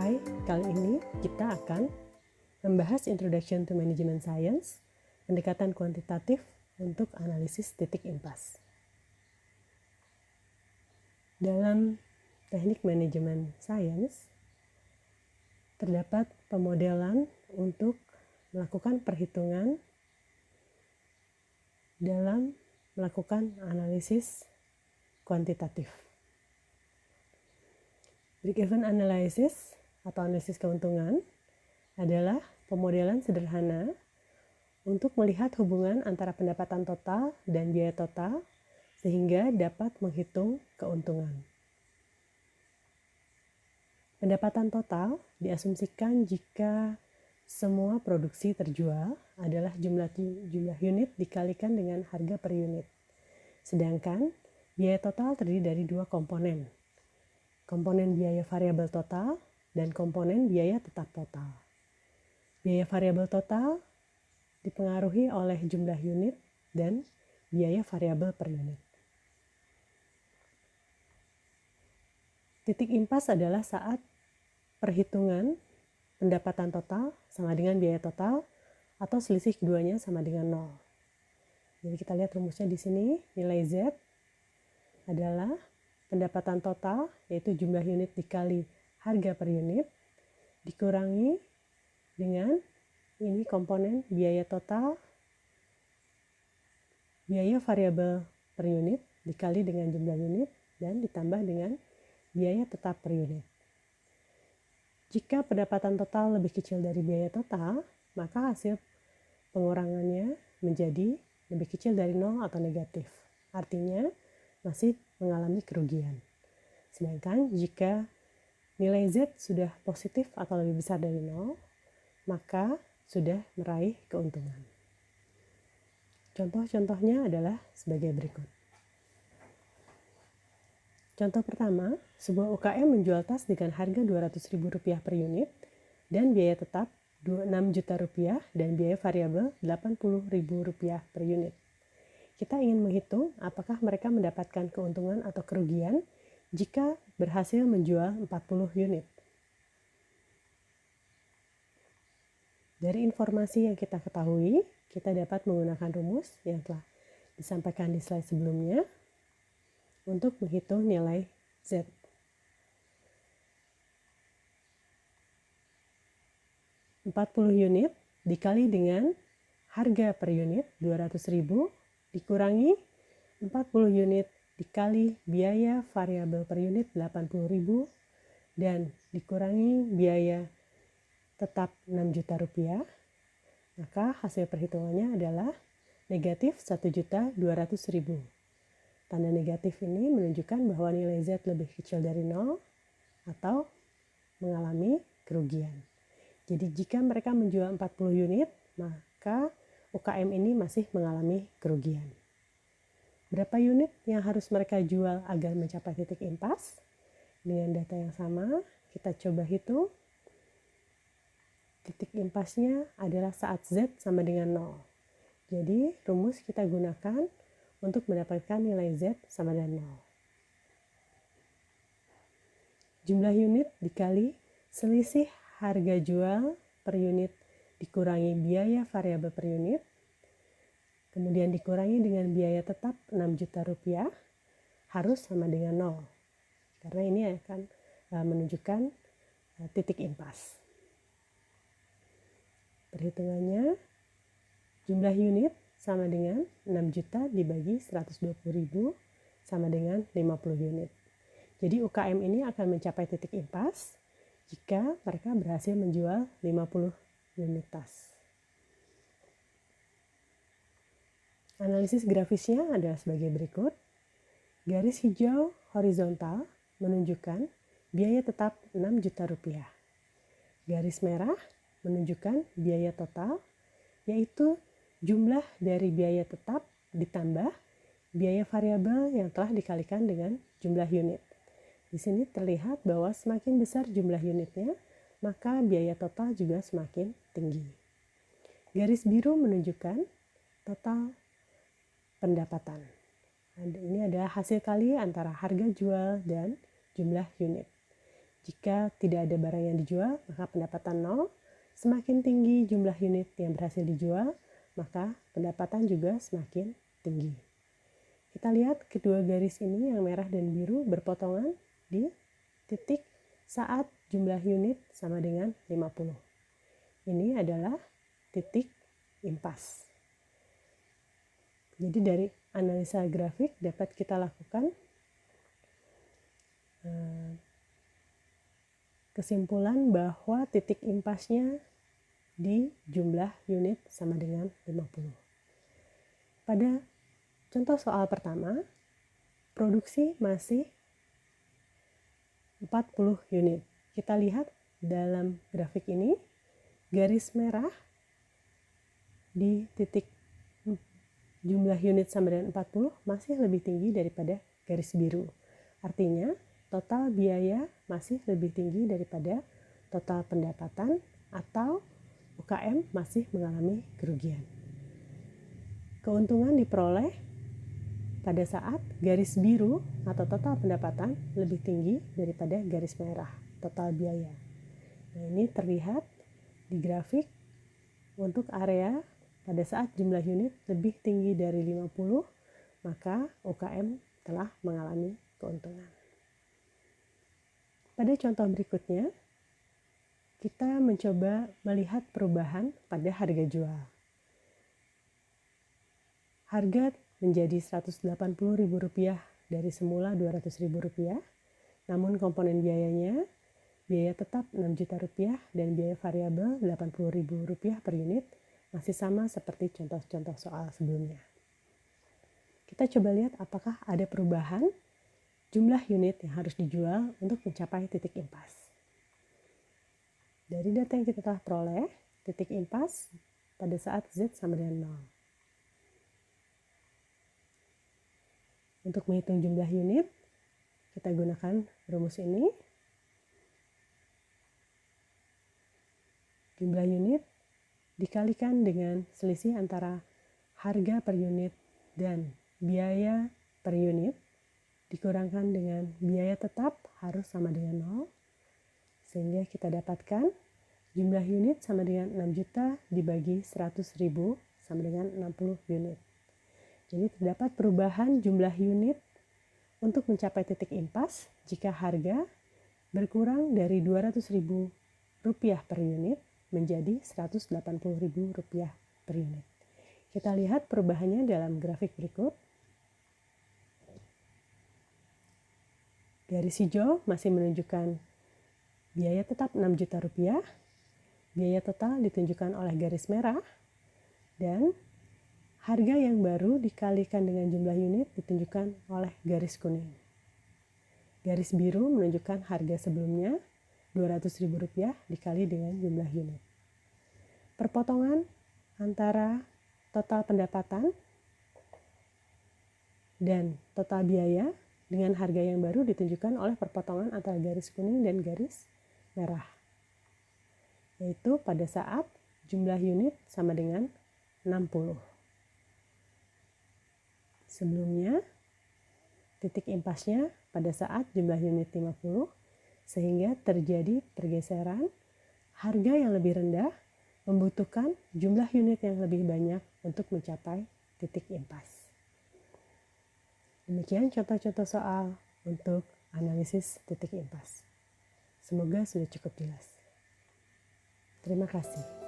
Hai, kali ini kita akan membahas Introduction to Management Science, pendekatan kuantitatif untuk analisis titik impas. Dalam teknik manajemen science, terdapat pemodelan untuk melakukan perhitungan dalam melakukan analisis kuantitatif. Break-even analysis atau analisis keuntungan adalah pemodelan sederhana untuk melihat hubungan antara pendapatan total dan biaya total sehingga dapat menghitung keuntungan. Pendapatan total diasumsikan jika semua produksi terjual adalah jumlah unit dikalikan dengan harga per unit. Sedangkan biaya total terdiri dari dua komponen biaya variabel total dan komponen biaya tetap total. Biaya variabel total dipengaruhi oleh jumlah unit dan biaya variabel per unit. Titik impas adalah saat perhitungan pendapatan total sama dengan biaya total atau selisih keduanya sama dengan 0. Jadi kita lihat rumusnya di sini, nilai Z adalah pendapatan total, yaitu jumlah unit dikali harga per unit, dikurangi dengan ini komponen biaya total, biaya variabel per unit dikali dengan jumlah unit, dan ditambah dengan biaya tetap per unit. Jika pendapatan total lebih kecil dari biaya total, maka hasil pengurangannya menjadi lebih kecil dari 0 atau negatif. Artinya masih mengalami kerugian. Sedangkan jika nilai Z sudah positif atau lebih besar dari 0, maka sudah meraih keuntungan. Contoh-contohnya adalah sebagai berikut. Contoh pertama, sebuah UKM menjual tas dengan harga Rp200.000 per unit dan biaya tetap Rp6 juta dan biaya variabel Rp80.000 per unit. Kita ingin menghitung apakah mereka mendapatkan keuntungan atau kerugian jika berhasil menjual 40 unit. Dari informasi yang kita ketahui, kita dapat menggunakan rumus yang telah disampaikan di slide sebelumnya untuk menghitung nilai Z. (40 unit dikali dengan harga per unit 200.000 dikurangi 40 unit dikali biaya variabel per unit 80.000 dan dikurangi biaya tetap 6 juta rupiah, maka hasil perhitungannya adalah negatif 1.200.000. Tanda negatif ini menunjukkan bahwa nilai Z lebih kecil dari 0 atau mengalami kerugian. Jadi jika mereka menjual 40 unit, maka UKM ini masih mengalami kerugian. Berapa unit yang harus mereka jual agar mencapai titik impas? Dengan data yang sama, kita coba hitung. Titik impasnya adalah saat Z sama dengan 0. Jadi rumus kita gunakan untuk mendapatkan nilai Z sama dengan 0. Jumlah unit dikali selisih harga jual per unit dikurangi biaya variabel per unit, kemudian dikurangi dengan biaya tetap 6 juta rupiah, harus sama dengan 0. Karena ini akan menunjukkan titik impas. Perhitungannya, jumlah unit sama dengan 6 juta dibagi 120.000 sama dengan 50 unit. Jadi UKM ini akan mencapai titik impas jika mereka berhasil menjual 50 unit tas. Analisis grafisnya adalah sebagai berikut. Garis hijau horizontal menunjukkan biaya tetap 6 juta rupiah. Garis merah menunjukkan biaya total, yaitu jumlah dari biaya tetap ditambah biaya variabel yang telah dikalikan dengan jumlah unit. Di sini terlihat bahwa semakin besar jumlah unitnya, maka biaya total juga semakin tinggi. Garis biru menunjukkan total pendapatan. Ini adalah hasil kali antara harga jual dan jumlah unit. Jika tidak ada barang yang dijual, maka pendapatan 0. Semakin tinggi jumlah unit yang berhasil dijual, maka pendapatan juga semakin tinggi. Kita lihat kedua garis ini yang merah dan biru berpotongan di titik saat jumlah unit sama dengan 50. Ini adalah titik impas. Jadi dari analisa grafik dapat kita lakukan kesimpulan bahwa titik impasnya di jumlah unit sama dengan 50. Pada contoh soal pertama, produksi masih 40 unit. Kita lihat dalam grafik ini, garis merah di titik jumlah unit sama dengan 40 masih lebih tinggi daripada garis biru. Artinya, total biaya masih lebih tinggi daripada total pendapatan atau UKM masih mengalami kerugian. Keuntungan diperoleh pada saat garis biru atau total pendapatan lebih tinggi daripada garis merah, total biaya. Nah, ini terlihat di grafik untuk area pada saat jumlah unit lebih tinggi dari 50, maka UKM telah mengalami keuntungan. Pada contoh berikutnya, kita mencoba melihat perubahan pada harga jual. Harga menjadi Rp180.000 dari semula Rp200.000, namun komponen biayanya, biaya tetap Rp6 juta dan biaya variabel Rp80.000 per unit masih sama seperti contoh-contoh soal sebelumnya. Kita coba lihat apakah ada perubahan jumlah unit yang harus dijual untuk mencapai titik impas. Dari data yang kita telah peroleh, titik impas pada saat Z sama dengan 0. Untuk menghitung jumlah unit, kita gunakan rumus ini. Jumlah unit dikalikan dengan selisih antara harga per unit dan biaya per unit, dikurangkan dengan biaya tetap harus sama dengan 0, sehingga kita dapatkan jumlah unit sama dengan 6 juta dibagi 100.000 sama dengan 60 unit. Jadi terdapat perubahan jumlah unit untuk mencapai titik impas jika harga berkurang dari Rp200.000 per unit menjadi Rp180.000 per unit. Kita lihat perubahannya dalam grafik berikut. Garis hijau masih menunjukkan biaya tetap Rp6 juta, biaya total ditunjukkan oleh garis merah, dan harga yang baru dikalikan dengan jumlah unit ditunjukkan oleh garis kuning. Garis biru menunjukkan harga sebelumnya Rp200.000 dikali dengan jumlah unit. Perpotongan antara total pendapatan dan total biaya dengan harga yang baru ditunjukkan oleh perpotongan antara garis kuning dan garis merah, yaitu pada saat jumlah unit sama dengan 60. Sebelumnya, titik impasnya pada saat jumlah unit 50, sehingga terjadi pergeseran harga yang lebih rendah membutuhkan jumlah unit yang lebih banyak untuk mencapai titik impas. Demikian contoh-contoh soal untuk analisis titik impas. Semoga sudah cukup jelas. Terima kasih.